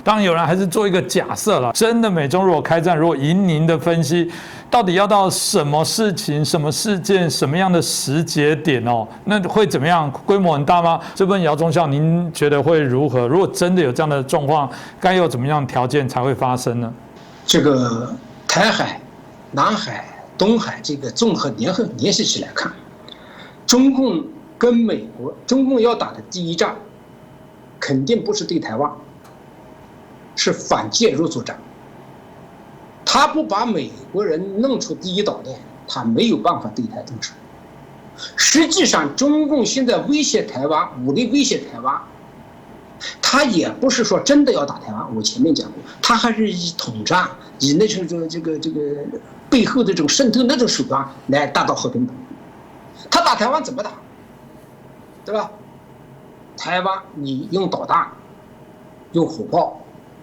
当然有人还是做一个假设了，真的美中如果开战，如果赢您的分析，到底要到什么事情、什么事件、什么样的时节点哦？那会怎么样？规模很大吗？这份姚忠孝，您觉得会如何？如果真的有这样的状况，该有怎么样的条件才会发生呢？这个台海、南海、东海这个综合联系起来看，中共跟美国，中共要打的第一仗，肯定不是对台湾，是反介入作战。他不把美国人弄出第一岛链，他没有办法对台动手。实际上，中共现在威胁台湾，武力威胁台湾，他也不是说真的要打台湾。我前面讲过，他还是以统战，以那种这个背后的这种渗透那种手段来达到和平统一。他打台湾怎么打？对吧？台湾你用导弹，用火炮，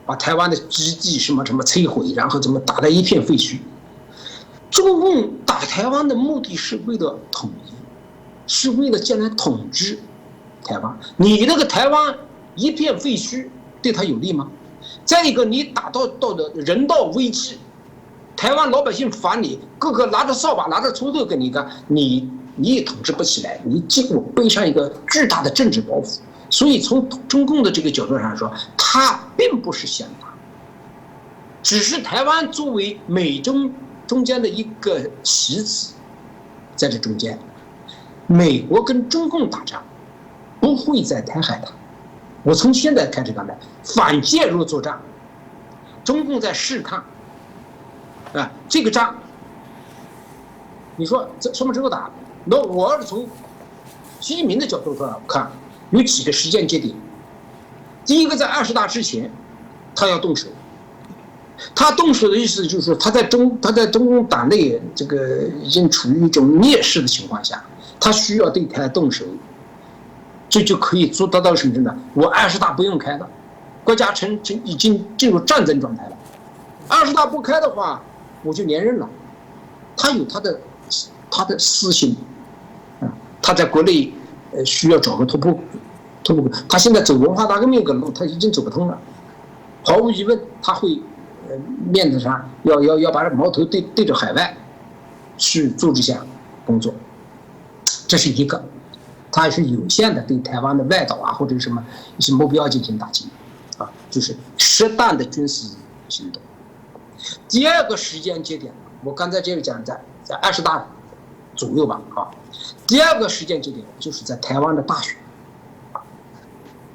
把台湾的基地什么摧毁，然后怎么打得一片废墟。中共打台湾的目的是为了统一，是为了将来统治台湾。你那个台湾一片废墟，对他有利吗？再一个，你打到的人道危机，台湾老百姓烦你，个个拿着扫把拿着锄头跟你干，你也统治不起来，你结果背上一个巨大的政治包袱。所以从中共的这个角度上说，他并不是想打，只是台湾作为美中中间的一个棋子，在这中间，美国跟中共打仗不会在台海打。我从现在开始讲的反介入作战，中共在试探，啊，这个仗，你说这什么时候打？那我要是从习近平的角度上看，有几个时间节点。第一个，在20大之前，他要动手。他动手的意思就是说，他在中共党内这个已经处于一种劣势的情况下，他需要对台动手，这就可以达到什么程度？我20大不用开了，国家已经进入战争状态了。20大不开的话，我就连任了。他有他的私心，他在国内需要找个突破口。他现在走文化大革命的路，他已经走不通了。毫无疑问，他会面子上要把这矛头对着海外去做这项工作，这是一个。他还是有限的对台湾的外岛啊或者什么一些目标进行打击，啊，就是适当的军事行动。第二个时间节点，我刚才这个讲在20大左右吧，啊，第二个时间节点就是在台湾的大选，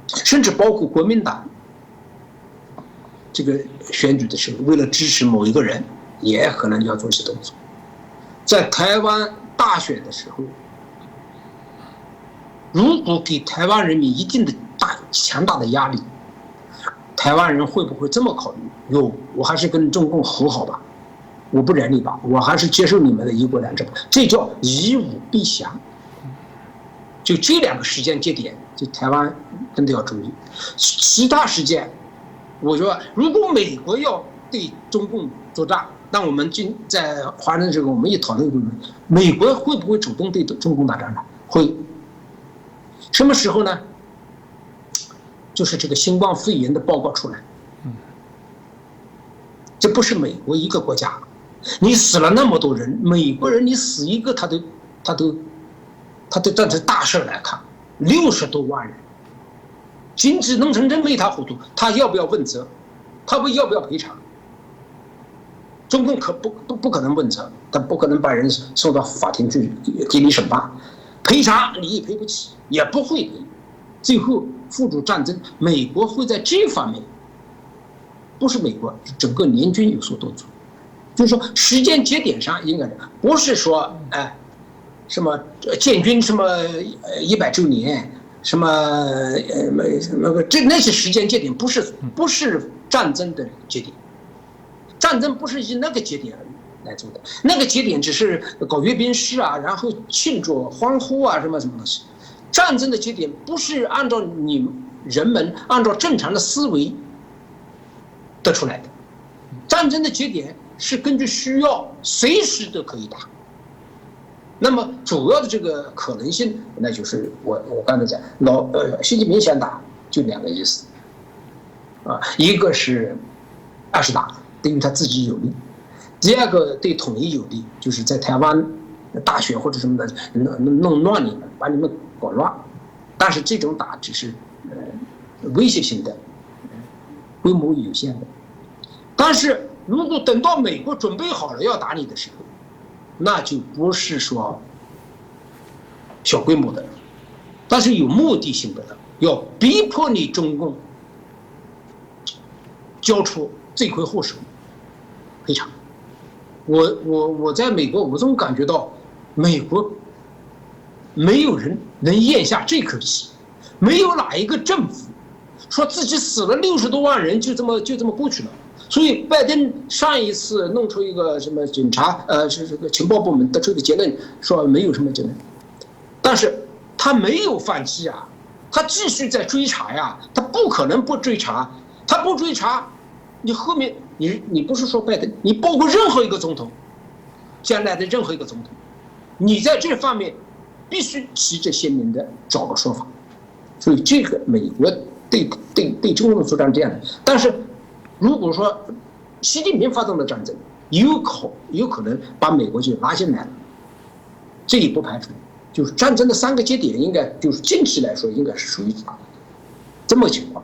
甚至包括国民党这个选举的时候，为了支持某一个人，也可能要做一些动作。在台湾大选的时候，如果给台湾人民一定的强大的压力，台湾人会不会这么考虑？我还是跟中共和好吧，我不忍你吧，我还是接受你们的一国两制吧，这叫以武必降。就这两个时间节点，就台湾真的要注意。其他时间，我说如果美国要对中共作战，那我们在华人这个我们也讨论过，美国会不会主动对中共打仗呢？会。什么时候呢？就是这个新冠肺炎的报告出来，这不是美国一个国家，你死了那么多人，美国人你死一个他都当成大事来看，60多万人，经济弄成这么一塌糊涂，他要不要问责？他要不要赔偿？中共不可能问责，他不可能把人送到法庭去给你审判，赔偿你也赔不起，也不会赔，最后付诸战争。美国会在这方面，不是美国，整个联军有所动作，就是说时间节点上应该不是说什么建军什么100周年，什么那些时间节点不是战争的节点，战争不是以那个节点来做的，那个节点只是搞阅兵式啊，然后庆祝欢呼啊什么东西。战争的节点不是按照人们按照正常的思维得出来的，战争的节点是根据需要随时都可以打。那么主要的这个可能性，那就是我刚才讲，习近平想打就2个意思，一个是二十大对于他自己有利，第二个对统一有利，就是在台湾大选或者什么的弄乱你们，把你们搞乱。但是这种打只是威胁性的，规模有限的。但是如果等到美国准备好了要打你的时候，那就不是说小规模的了，但是有目的性的了，要逼迫你中共交出罪魁祸首赔偿。我在美国，我总感觉到美国没有人能咽下这口气，没有哪一个政府说自己死了60多万人就这么过去了。所以拜登上一次弄出一个什么警察是这个情报部门得出的结论说没有什么结论，但是他没有放弃啊，他继续在追查呀，他不可能不追查，他不追查，你后面你不是说拜登，你包括任何一个总统，将来的任何一个总统，你在这方面必须旗帜鲜明的找个说法。所以这个美国对中共作战这样的，但是如果说习近平发动的战争，有可能把美国就拉进来了，这也不排除。就是战争的3个节点，应该就是近期来说，应该是属于这么情况。